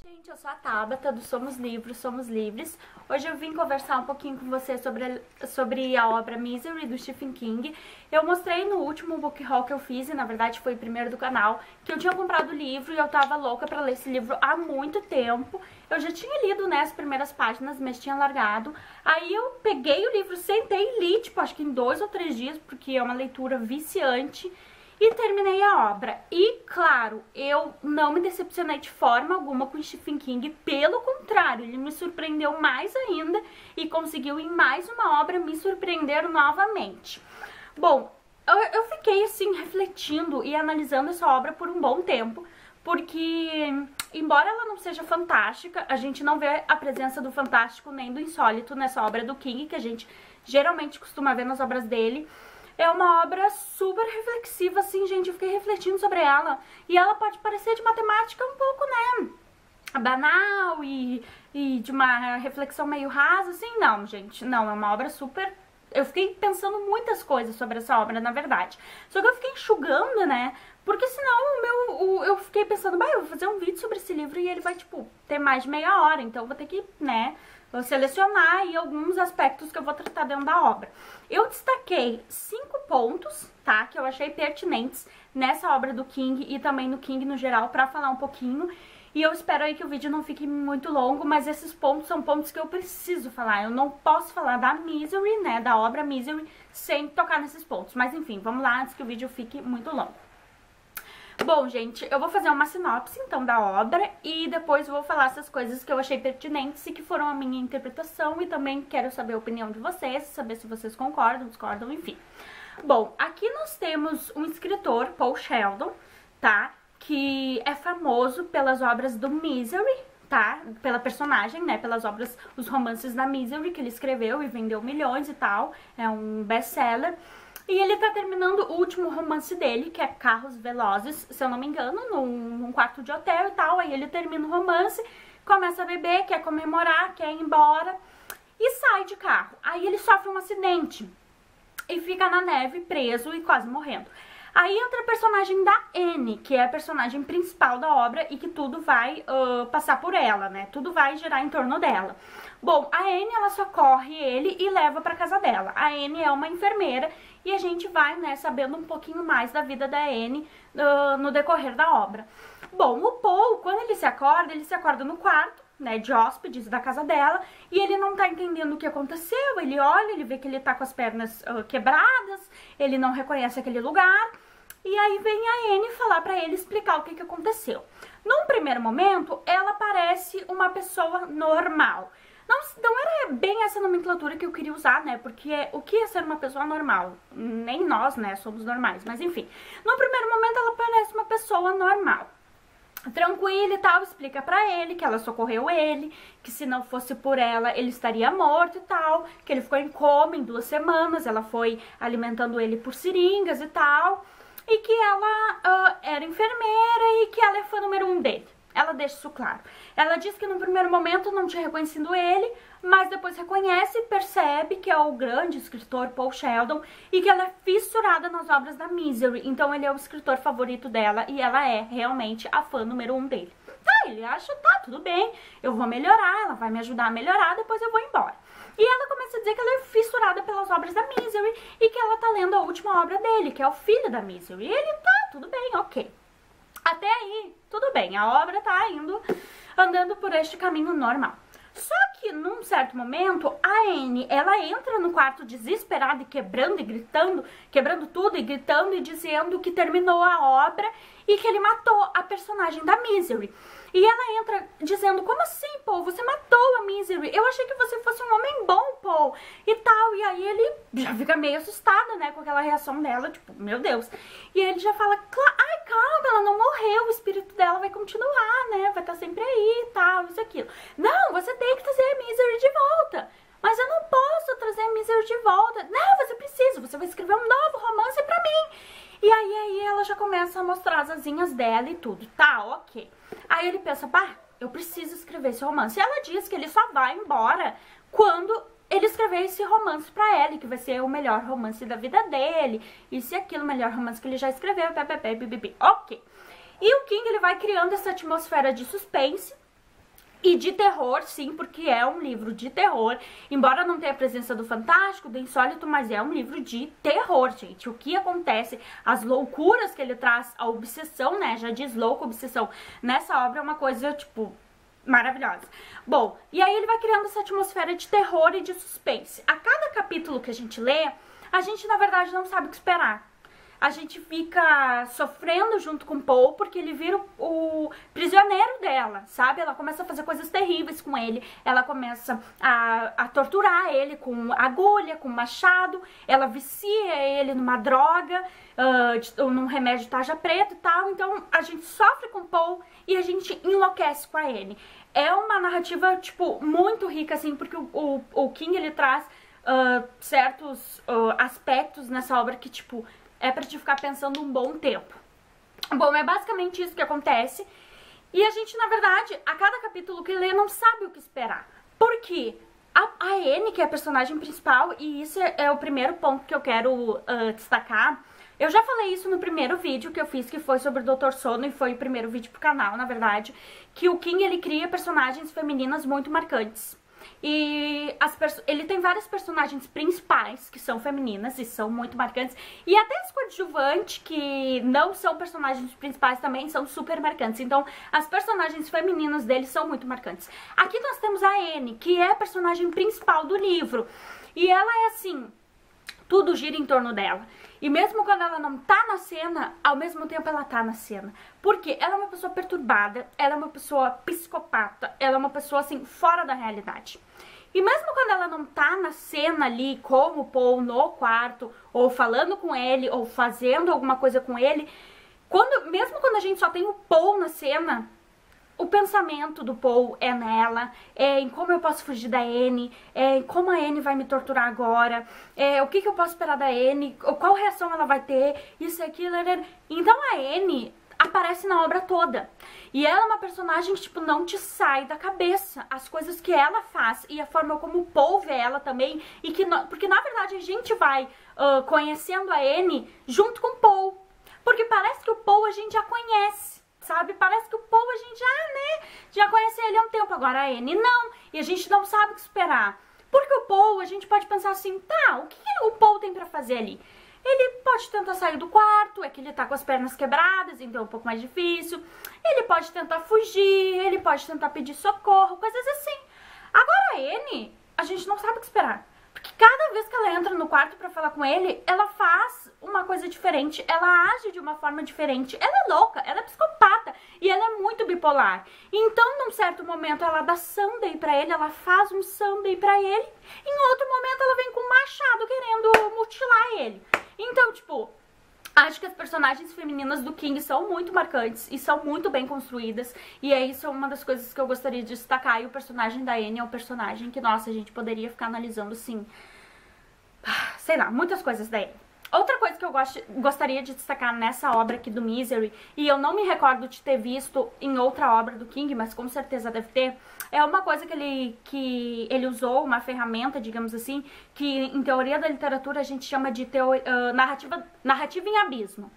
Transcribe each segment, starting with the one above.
Gente, eu sou a Tabata do Somos Livros, Somos Livres. Hoje eu vim conversar um pouquinho com você sobre a obra Misery, do Stephen King. Eu mostrei no último book haul que eu fiz, e na verdade foi o primeiro do canal, que eu tinha comprado o livro e eu tava louca pra ler esse livro há muito tempo. Eu já tinha lido, né, as primeiras páginas, mas tinha largado. Aí eu peguei o livro, sentei e li, tipo, acho que em 2 ou 3 dias, porque é uma leitura viciante. E terminei a obra. E, claro, eu não me decepcionei de forma alguma com Stephen King. Pelo contrário, ele me surpreendeu mais ainda e conseguiu em mais uma obra me surpreender novamente. Bom, eu fiquei assim refletindo e analisando essa obra por um bom tempo, porque, embora ela não seja fantástica, a gente não vê a presença do fantástico nem do insólito nessa obra do King, que a gente geralmente costuma ver nas obras dele. É uma obra super reflexiva, assim, gente, eu fiquei refletindo sobre ela. E ela pode parecer de matemática um pouco, né, banal e de uma reflexão meio rasa, assim. Não, gente, não, é uma obra super... Eu fiquei pensando muitas coisas sobre essa obra, na verdade. Só que eu fiquei enxugando, né, porque senão eu fiquei pensando, eu vou fazer um vídeo sobre esse livro e ele vai, tipo, ter mais de meia hora. Então eu vou ter que, né... Vou selecionar aí alguns aspectos que eu vou tratar dentro da obra. Eu destaquei 5 pontos, tá? Que eu achei pertinentes nessa obra do King e também no King no geral, pra falar um pouquinho. E eu espero aí que o vídeo não fique muito longo, mas esses pontos são pontos que eu preciso falar. Eu não posso falar da Misery, né? Da obra Misery, sem tocar nesses pontos. Mas enfim, vamos lá antes que o vídeo fique muito longo. Bom, gente, eu vou fazer uma sinopse, então, da obra e depois vou falar essas coisas que eu achei pertinentes e que foram a minha interpretação e também quero saber a opinião de vocês, saber se vocês concordam, discordam, enfim. Bom, aqui nós temos um escritor, Paul Sheldon, tá? Que é famoso pelas obras do Misery, tá? Pela personagem, né? Pelas obras, os romances da Misery que ele escreveu e vendeu milhões e tal, é um best-seller. E ele tá terminando o último romance dele, que é Carros Velozes, se eu não me engano, num quarto de hotel e tal. Aí ele termina o romance, começa a beber, quer comemorar, quer ir embora e sai de carro. Aí ele sofre um acidente e fica na neve preso e quase morrendo. Aí entra a personagem da Anne, que é a personagem principal da obra e que tudo vai passar por ela, né? Tudo vai girar em torno dela. Bom, a Anne, ela socorre ele e leva pra casa dela. A Anne é uma enfermeira e a gente vai, né, sabendo um pouquinho mais da vida da Anne no decorrer da obra. Bom, o Paul, quando ele se acorda no quarto, né, de hóspedes da casa dela, e ele não tá entendendo o que aconteceu. Ele olha, ele vê que ele tá com as pernas quebradas, ele não reconhece aquele lugar, e aí vem a Anne falar pra ele, explicar o que aconteceu. Num primeiro momento, ela parece uma pessoa normal. Não era bem essa nomenclatura que eu queria usar, né, porque o que é ser uma pessoa normal? Nem nós, né, somos normais, mas enfim. No primeiro momento, ela parece uma pessoa normal. Tranquila e tal, explica pra ele que ela socorreu ele, que se não fosse por ela, ele estaria morto e tal, que ele ficou em coma em 2 semanas, ela foi alimentando ele por seringas e tal, e que ela era enfermeira e que ela é fã número 1 dele. Ela deixa isso claro. Ela diz que no primeiro momento não tinha reconhecido ele, mas depois reconhece e percebe que é o grande escritor Paul Sheldon e que ela é fissurada nas obras da Misery. Então ele é o escritor favorito dela e ela é realmente a fã número 1 dele. Tá, ele acha, tá, tudo bem, eu vou melhorar, ela vai me ajudar a melhorar, depois eu vou embora. E ela começa a dizer que ela é fissurada pelas obras da Misery e que ela tá lendo a última obra dele, que é o filho da Misery. E ele, tá, tudo bem, ok. Até aí, tudo bem, a obra tá andando por este caminho normal. Só que, num certo momento, a Anne, ela entra no quarto desesperada e quebrando e gritando, quebrando tudo e gritando e dizendo que terminou a obra e que ele matou a personagem da Misery. E ela entra dizendo, como assim, Paul? Você matou a Misery? Eu achei que você fosse um homem bom, Paul, e tal. E aí ele já fica meio assustado, né, com aquela reação dela, tipo, meu Deus. E ele já fala, ai, calma, ela não morreu, o espírito dela vai continuar, né, vai estar sempre aí e tal, isso e aquilo. Não, você tem que trazer a Misery de volta. Mas eu não posso trazer a Misery de volta. Não, você precisa, você vai escrever um novo romance pra mim. E aí ela já começa a mostrar as asinhas dela e tudo. Tá, ok. Aí ele pensa, eu preciso escrever esse romance. E ela diz que ele só vai embora quando ele escrever esse romance pra ela, que vai ser o melhor romance da vida dele. Isso e aquilo, o melhor romance que ele já escreveu, bibibi. Ok. E o King, ele vai criando essa atmosfera de suspense E de terror, sim, porque é um livro de terror, embora não tenha a presença do fantástico, do insólito, mas é um livro de terror, gente. O que acontece, as loucuras que ele traz, a obsessão, né, já diz louca obsessão, nessa obra é uma coisa, tipo, maravilhosa. Bom, e aí ele vai criando essa atmosfera de terror e de suspense. A cada capítulo que a gente lê, a gente, na verdade, não sabe o que esperar. A gente fica sofrendo junto com Paul, porque ele vira o prisioneiro dela, sabe? Ela começa a fazer coisas terríveis com ele, ela começa a torturar ele com agulha, com machado, ela vicia ele numa droga, num remédio tarja preta e tal. Então a gente sofre com Paul e a gente enlouquece com a Anne. É uma narrativa, tipo, muito rica, assim, porque o King, ele traz certos aspectos nessa obra que, tipo, é pra te ficar pensando um bom tempo. Bom, é basicamente isso que acontece. E a gente, na verdade, a cada capítulo que lê, não sabe o que esperar. Por quê? A Anne, que é a personagem principal, e isso é o primeiro ponto que eu quero destacar. Eu já falei isso no primeiro vídeo que eu fiz, que foi sobre o Dr. Sono, e foi o primeiro vídeo pro canal, na verdade, que o King, ele cria personagens femininas muito marcantes. E ele tem várias personagens principais que são femininas e são muito marcantes. E até as coadjuvantes, que não são personagens principais, também são super marcantes. Então, as personagens femininas dele são muito marcantes. Aqui nós temos a Anne, que é a personagem principal do livro. E ela é assim, tudo gira em torno dela. E mesmo quando ela não tá na cena, ao mesmo tempo ela tá na cena. Porque ela é uma pessoa perturbada, ela é uma pessoa psicopata, ela é uma pessoa, assim, fora da realidade. E mesmo quando ela não tá na cena ali, como o Paul no quarto, ou falando com ele, ou fazendo alguma coisa com ele, mesmo quando a gente só tem o Paul na cena, o pensamento do Paul é nela, é em como eu posso fugir da Anne, é em como a Anne vai me torturar agora, o que eu posso esperar da Anne, qual reação ela vai ter, isso e aquilo. Então a Anne aparece na obra toda. E ela é uma personagem que, tipo, não te sai da cabeça. As coisas que ela faz e a forma como o Paul vê ela também. Porque, na verdade, a gente vai conhecendo a Anne junto com o Paul. Porque parece que o Paul a gente já conhece. Sabe? Parece que o Paul a gente já conhece ele há um tempo. Agora a Anne não. E a gente não sabe o que esperar. Porque o Paul, a gente pode pensar assim, tá, o que o Paul tem pra fazer ali? Ele pode tentar sair do quarto, é que ele tá com as pernas quebradas, então é um pouco mais difícil. Ele pode tentar fugir, ele pode tentar pedir socorro, coisas assim. Agora a Anne, a gente não sabe o que esperar. Porque cada vez que ela entra no quarto pra falar com ele, ela faz uma coisa diferente, ela age de uma forma diferente. Ela é louca, ela é psicopata e ela é muito bipolar. Então, num certo momento, ela dá sundae pra ele, ela faz um sundae pra ele. Em outro momento, ela vem com um machado querendo mutilar ele. Então, tipo, acho que as personagens femininas do King são muito marcantes e são muito bem construídas. E é isso uma das coisas que eu gostaria de destacar. E o personagem da Anne é um personagem que, nossa, a gente poderia ficar analisando, assim, sei lá, muitas coisas da Anne. Outra coisa que eu gostaria de destacar nessa obra aqui do Misery, e eu não me recordo de ter visto em outra obra do King, mas com certeza deve ter, é uma coisa que ele usou, uma ferramenta, digamos assim, que em teoria da literatura a gente chama de narrativa em abismo,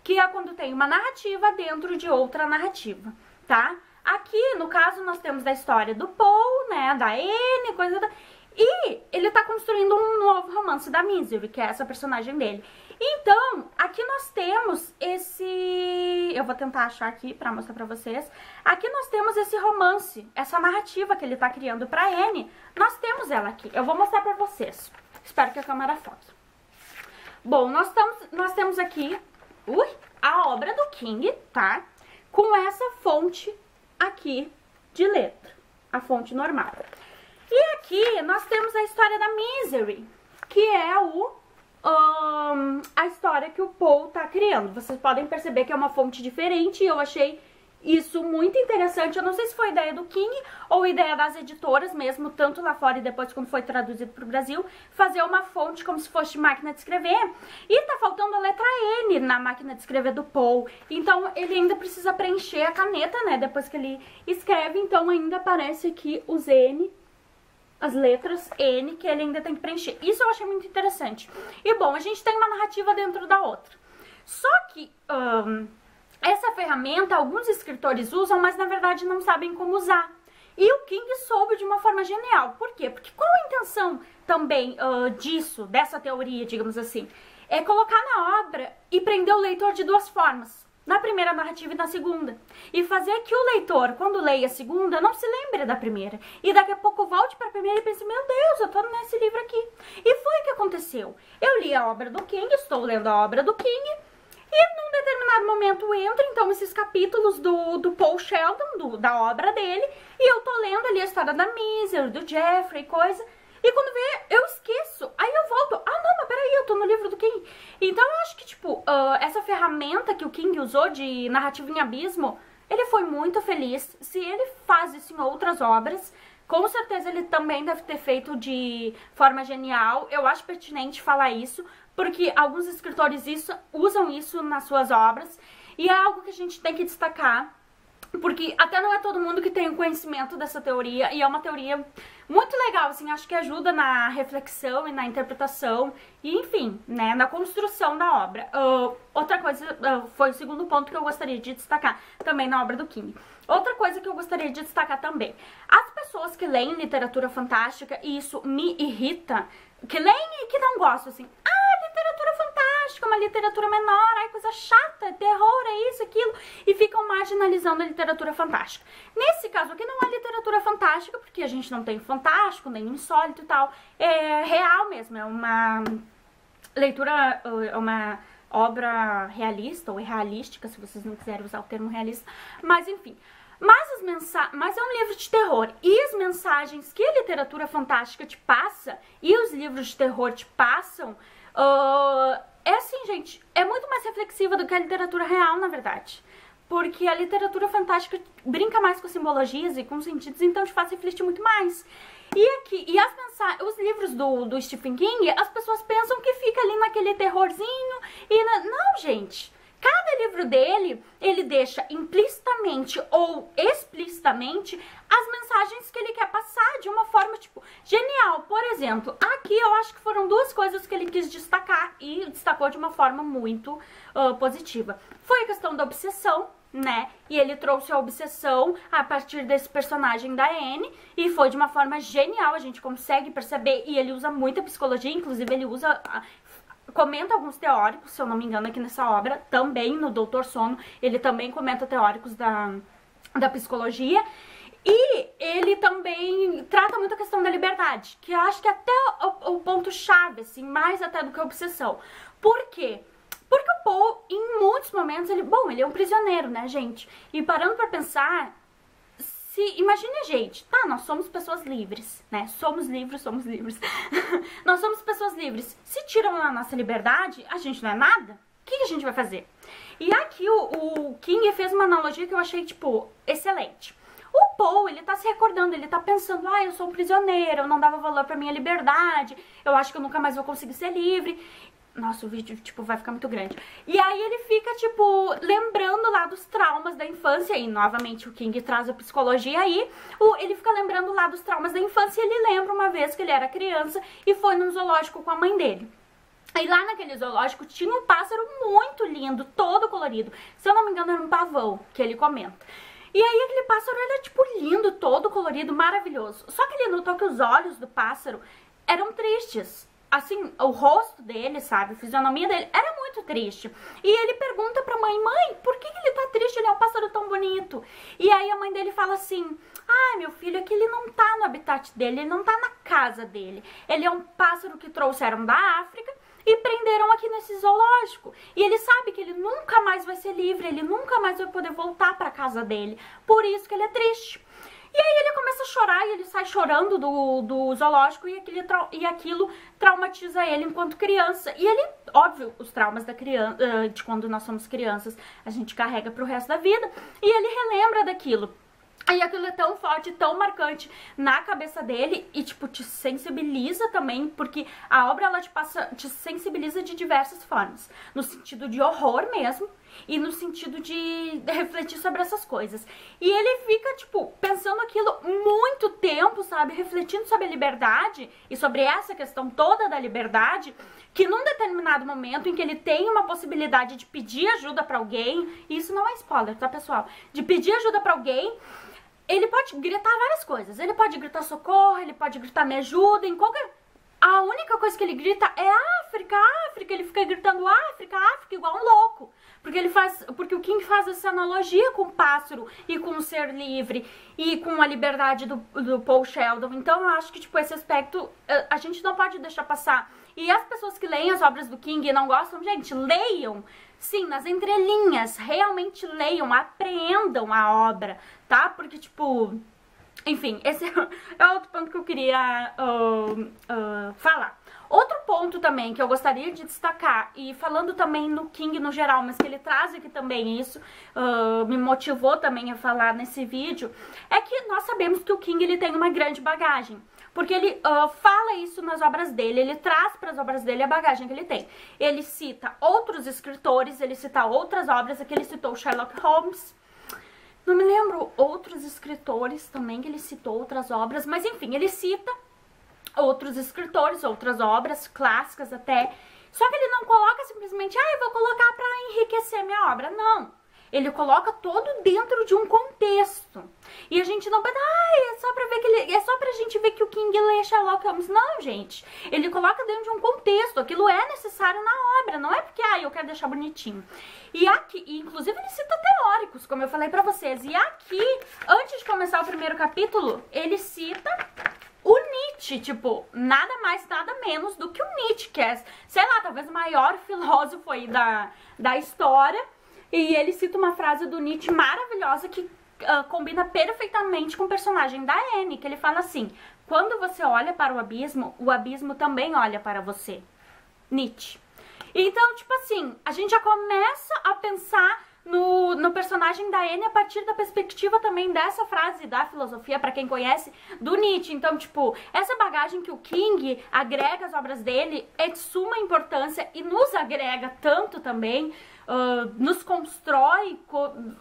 que é quando tem uma narrativa dentro de outra narrativa, tá? Aqui, no caso, nós temos a história do Paul, né, da Anne, coisa da... E ele tá construindo um novo romance da Misery, que é essa personagem dele. Então, aqui nós temos esse... Eu vou tentar achar aqui pra mostrar pra vocês. Aqui nós temos esse romance, essa narrativa que ele tá criando pra Anne. Nós temos ela aqui. Eu vou mostrar pra vocês. Espero que a câmera foque. Bom, nós temos aqui a obra do King, tá? Com essa fonte aqui de letra. A fonte normal. E aqui nós temos a história da Misery, que é a história que o Paul tá criando. Vocês podem perceber que é uma fonte diferente e eu achei isso muito interessante. Eu não sei se foi ideia do King ou ideia das editoras mesmo, tanto lá fora e depois quando foi traduzido pro Brasil, fazer uma fonte como se fosse máquina de escrever. E tá faltando a letra N na máquina de escrever do Paul. Então ele ainda precisa preencher a caneta, né, depois que ele escreve. Então ainda aparece aqui os N, as letras N, que ele ainda tem que preencher. Isso eu achei muito interessante. E bom, a gente tem uma narrativa dentro da outra. Só que essa ferramenta alguns escritores usam, mas na verdade não sabem como usar. E o King soube de uma forma genial. Por quê? Porque qual a intenção também dessa teoria, digamos assim? É colocar na obra e prender o leitor de duas formas. Na primeira narrativa e na segunda. E fazer que o leitor, quando leia a segunda, não se lembre da primeira. E daqui a pouco volte para a primeira e pense, meu Deus, eu tô nesse livro aqui. E foi o que aconteceu. Eu li a obra do King, estou lendo a obra do King, e num determinado momento entra, então, esses capítulos do Paul Sheldon, da obra dele, e eu tô lendo ali a história da Misery, do Jeffrey, coisa... E quando vê, eu esqueço. Aí eu volto. Ah, não, mas peraí, eu tô no livro do King. Então eu acho que, tipo, essa ferramenta que o King usou de narrativa em abismo, ele foi muito feliz. Se ele faz isso em outras obras, com certeza ele também deve ter feito de forma genial. Eu acho pertinente falar isso, porque alguns escritores usam isso nas suas obras. E é algo que a gente tem que destacar. Porque até não é todo mundo que tem o conhecimento dessa teoria, e é uma teoria muito legal, assim, acho que ajuda na reflexão e na interpretação, e enfim, né, na construção da obra. Outra coisa, foi o segundo ponto que eu gostaria de destacar também na obra do King. Outra coisa que eu gostaria de destacar também, as pessoas que leem literatura fantástica, e isso me irrita, que leem e que não gostam, assim, literatura fantástica, uma literatura menor, ai, coisa chata, terror, é isso, aquilo, e ficam marginalizando a literatura fantástica. Nesse caso aqui não é literatura fantástica, porque a gente não tem fantástico, nem insólito e tal, é real mesmo, é uma leitura, é uma obra realista, ou realística, se vocês não quiserem usar o termo realista, mas enfim... Mas é um livro de terror, e as mensagens que a literatura fantástica te passa, e os livros de terror te passam, é assim, gente, é muito mais reflexiva do que a literatura real, na verdade. Porque a literatura fantástica brinca mais com simbologias e com sentidos, então te faz refletir muito mais. Os livros do Stephen King, as pessoas pensam que fica ali naquele terrorzinho, não, gente... Cada livro dele, ele deixa implicitamente ou explicitamente as mensagens que ele quer passar de uma forma, tipo, genial. Por exemplo, aqui eu acho que foram duas coisas que ele quis destacar e destacou de uma forma muito positiva. Foi a questão da obsessão, né? E ele trouxe a obsessão a partir desse personagem da Anne e foi de uma forma genial, a gente consegue perceber, e ele usa muita psicologia, inclusive ele usa... Comenta alguns teóricos, se eu não me engano, aqui nessa obra, também no Doutor Sono, ele também comenta teóricos da psicologia, e ele também trata muito a questão da liberdade, que eu acho que é até o ponto-chave, assim, mais até do que a obsessão. Por quê? Porque o Paul, em muitos momentos, ele é um prisioneiro, né, gente? E parando pra pensar... Imagine a gente, tá, nós somos pessoas livres, né, somos livres, nós somos pessoas livres, se tiram a nossa liberdade, a gente não é nada, o que a gente vai fazer? E aqui o King fez uma analogia que eu achei, tipo, excelente. O Paul, ele tá se recordando, ele tá pensando, eu sou um prisioneiro, eu não dava valor pra minha liberdade, eu acho que eu nunca mais vou conseguir ser livre. Nossa, o vídeo, tipo, vai ficar muito grande. E aí ele fica, tipo, lembrando lá dos traumas da infância. E, novamente, o King traz a psicologia aí. Ele fica lembrando lá dos traumas da infância. E ele lembra uma vez que ele era criança e foi num zoológico com a mãe dele. E lá naquele zoológico tinha um pássaro muito lindo, todo colorido. Se eu não me engano, era um pavão, que ele comenta. E aí aquele pássaro era, tipo, lindo, todo colorido, maravilhoso. Só que ele notou que os olhos do pássaro eram tristes. Assim, o rosto dele, sabe, a fisionomia dele era muito triste. E ele pergunta pra mãe, por que ele tá triste? Ele é um pássaro tão bonito. E aí a mãe dele fala assim, meu filho, é que ele não tá no habitat dele, ele não tá na casa dele. Ele é um pássaro que trouxeram da África e prenderam aqui nesse zoológico. E ele sabe que ele nunca mais vai ser livre, ele nunca mais vai poder voltar pra casa dele. Por isso que ele é triste. E aí ele começa a chorar e ele sai chorando do zoológico e aquilo traumatiza ele enquanto criança. E ele, óbvio, os traumas da criança, de quando nós somos crianças, a gente carrega pro resto da vida. E ele relembra daquilo. E aquilo é tão forte, tão marcante na cabeça dele e, tipo, te sensibiliza também, porque a obra, ela te sensibiliza de diversas formas. No sentido de horror mesmo e no sentido de refletir sobre essas coisas. E ele fica, tipo, pensando aquilo muito tempo, sabe? Refletindo sobre a liberdade e sobre essa questão toda da liberdade, que num determinado momento em que ele tem uma possibilidade de pedir ajuda pra alguém, e isso não é spoiler, tá, pessoal? De pedir ajuda pra alguém, ele pode gritar várias coisas. Ele pode gritar socorro, ele pode gritar me ajudem, qualquer... A única coisa que ele grita é África, África. Ele fica gritando África, África igual um louco. Porque o King faz essa analogia com o pássaro e com o ser livre e com a liberdade do Paul Sheldon. Então eu acho que, tipo, esse aspecto a gente não pode deixar passar. E as pessoas que leem as obras do King e não gostam, gente, leiam. Sim, nas entrelinhas, realmente leiam, apreendam a obra, tá? Porque, tipo... Enfim, esse é outro ponto que eu queria falar. Outro ponto também que eu gostaria de destacar, e falando também no King no geral, mas que ele traz aqui também isso, me motivou também a falar nesse vídeo, é que nós sabemos que o King ele tem uma grande bagagem. Porque ele fala isso nas obras dele, ele traz para as obras dele a bagagem que ele tem. Ele cita outros escritores, ele cita outras obras, aqui ele citou Sherlock Holmes. Não me lembro outros escritores também que ele citou outras obras, mas enfim, ele cita outros escritores, outras obras clássicas até. Só que ele não coloca simplesmente, eu vou colocar para enriquecer minha obra. Não. Ele coloca todo dentro de um contexto. E a gente não vai, é só pra ver que ele, é só pra gente ver que o King lê Sherlock Holmes. Não, gente. Ele coloca dentro de um contexto. Aquilo é necessário na obra. Não é porque, eu quero deixar bonitinho. E aqui, inclusive ele cita teóricos, como eu falei pra vocês. E aqui, antes de começar o primeiro capítulo, ele cita o Nietzsche, tipo, nada mais, nada menos do que o Nietzsche, que é, sei lá, talvez o maior filósofo aí da história. E ele cita uma frase do Nietzsche maravilhosa que combina perfeitamente com o personagem da Anne, que ele fala assim: quando você olha para o abismo também olha para você. Nietzsche. Então, tipo assim, a gente já começa a pensar no personagem da Anne a partir da perspectiva também dessa frase da filosofia, pra quem conhece, do Nietzsche. Então, tipo, essa bagagem que o King agrega às obras dele é de suma importância e nos agrega tanto também, nos constrói,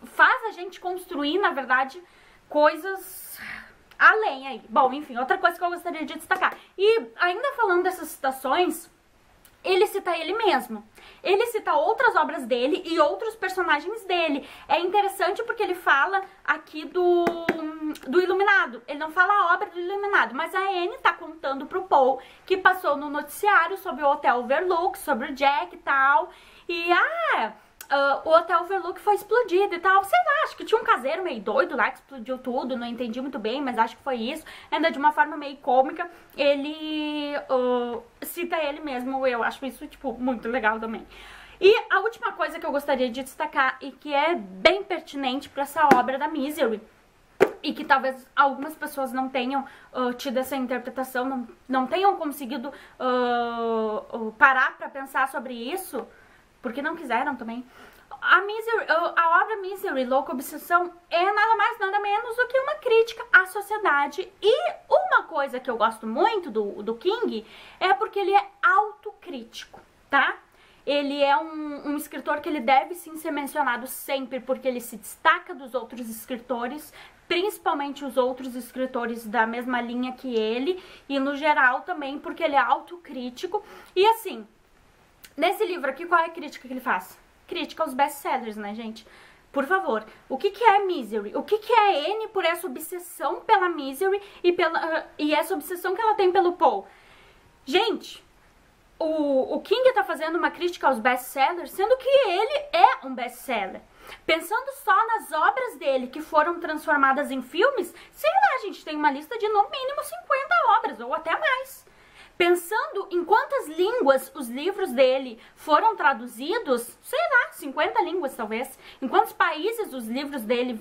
faz a gente construir, na verdade, coisas além aí. Bom, enfim, outra coisa que eu gostaria de destacar. E ainda falando dessas citações, ele cita ele mesmo. Ele cita outras obras dele e outros personagens dele. É interessante porque ele fala aqui do Iluminado. Ele não fala a obra do Iluminado, mas a Anne tá contando pro Paul que passou no noticiário sobre o Hotel Overlook, sobre o Jack e tal. E, o Hotel Overlook foi explodido e tal. Sei lá, acho que tinha um caseiro meio doido lá que explodiu tudo. Não entendi muito bem, mas acho que foi isso. Ainda de uma forma meio cômica. Ele cita ele mesmo. Eu acho isso, tipo, muito legal também. E a última coisa que eu gostaria de destacar e que é bem pertinente para essa obra da Misery, e que talvez algumas pessoas não tenham tido essa interpretação, não tenham conseguido parar para pensar sobre isso, porque não quiseram também. A obra Misery, Louca Obsessão, é nada mais, nada menos do que uma crítica à sociedade. E uma coisa que eu gosto muito do King é porque ele é autocrítico, tá? Ele é um escritor que ele deve sim ser mencionado sempre, porque ele se destaca dos outros escritores, principalmente os outros escritores da mesma linha que ele, e no geral também porque ele é autocrítico. E assim, nesse livro aqui, qual é a crítica que ele faz? Crítica aos best-sellers, né, gente? Por favor, o que é Misery? O que é Anne por essa obsessão pela Misery e essa obsessão que ela tem pelo Paul? Gente, o King tá fazendo uma crítica aos best-sellers, sendo que ele é um best-seller. Pensando só nas obras dele que foram transformadas em filmes, sei lá, a gente tem uma lista de no mínimo 50 obras, ou até mais. Pensando em quantas línguas os livros dele foram traduzidos, sei lá, 50 línguas talvez. Em quantos países os livros dele...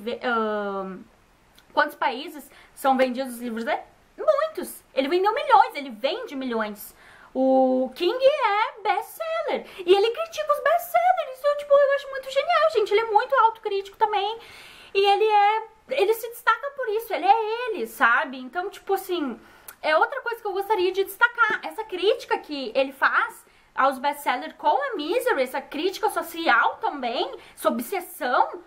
quantos países são vendidos os livros dele? Muitos. Ele vendeu milhões, ele vende milhões. O King é best-seller. E ele critica os best-sellers. Isso, eu acho muito genial, gente. Ele é muito autocrítico também. E ele se destaca por isso. Ele é ele, sabe? Então, tipo assim... É outra coisa que eu gostaria de destacar. Essa crítica que ele faz aos best-sellers com a Misery, essa crítica social também, essa obsessão,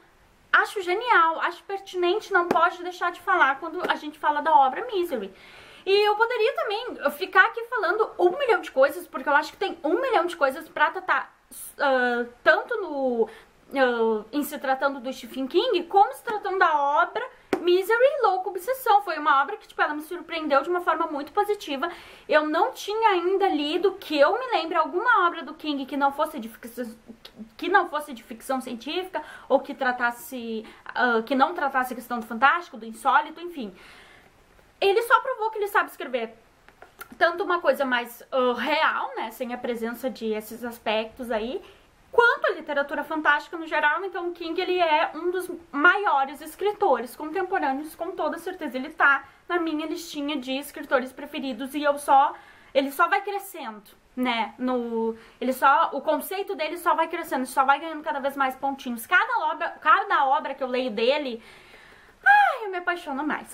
acho genial, acho pertinente, não pode deixar de falar quando a gente fala da obra Misery. E eu poderia também ficar aqui falando 1 milhão de coisas, porque eu acho que tem 1 milhão de coisas pra tratar, tanto em se tratando do Stephen King, como se tratando da obra Misery, Louca Obsessão. Foi uma obra que, tipo, ela me surpreendeu de uma forma muito positiva. Eu não tinha ainda lido, que eu me lembre, alguma obra do King que não fosse de ficção científica, ou que tratasse, que não tratasse a questão do fantástico, do insólito, enfim. Ele só provou que ele sabe escrever tanto uma coisa mais real, né, sem a presença de esses aspectos aí, quanto a literatura fantástica no geral. Então o King, ele é um dos maiores escritores contemporâneos, com toda certeza. Ele tá na minha listinha de escritores preferidos e ele só vai crescendo, né, o conceito dele só vai crescendo, só vai ganhando cada vez mais pontinhos. Cada obra que eu leio dele, eu me apaixono mais.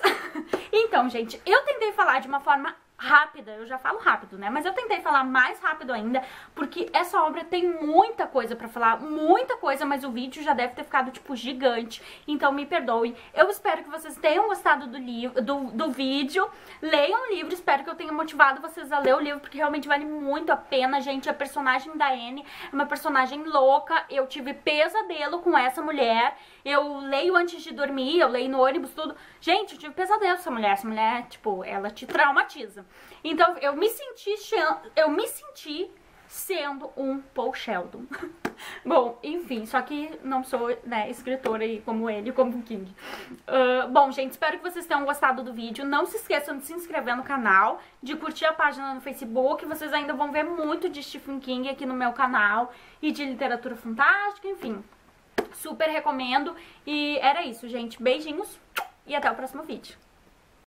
Então, gente, eu tentei falar de uma forma rápida, eu já falo rápido, né? Mas eu tentei falar mais rápido ainda, porque essa obra tem muita coisa pra falar, muita coisa, mas o vídeo já deve ter ficado, tipo, gigante. Então me perdoem. Eu espero que vocês tenham gostado do vídeo. Leiam o livro, espero que eu tenha motivado vocês a ler o livro, porque realmente vale muito a pena, gente. A personagem da Anne é uma personagem louca. Eu tive pesadelo com essa mulher. Eu leio antes de dormir, eu leio no ônibus, tudo. Gente, eu tive pesadelo com essa mulher. Essa mulher, tipo, ela te traumatiza. Então, eu me senti sendo um Paul Sheldon. Bom, enfim, só que não sou, né, escritora aí como ele, como o King. Bom, gente, espero que vocês tenham gostado do vídeo. Não se esqueçam de se inscrever no canal, de curtir a página no Facebook. Vocês ainda vão ver muito de Stephen King aqui no meu canal e de literatura fantástica, enfim. Super recomendo. E era isso, gente. Beijinhos e até o próximo vídeo.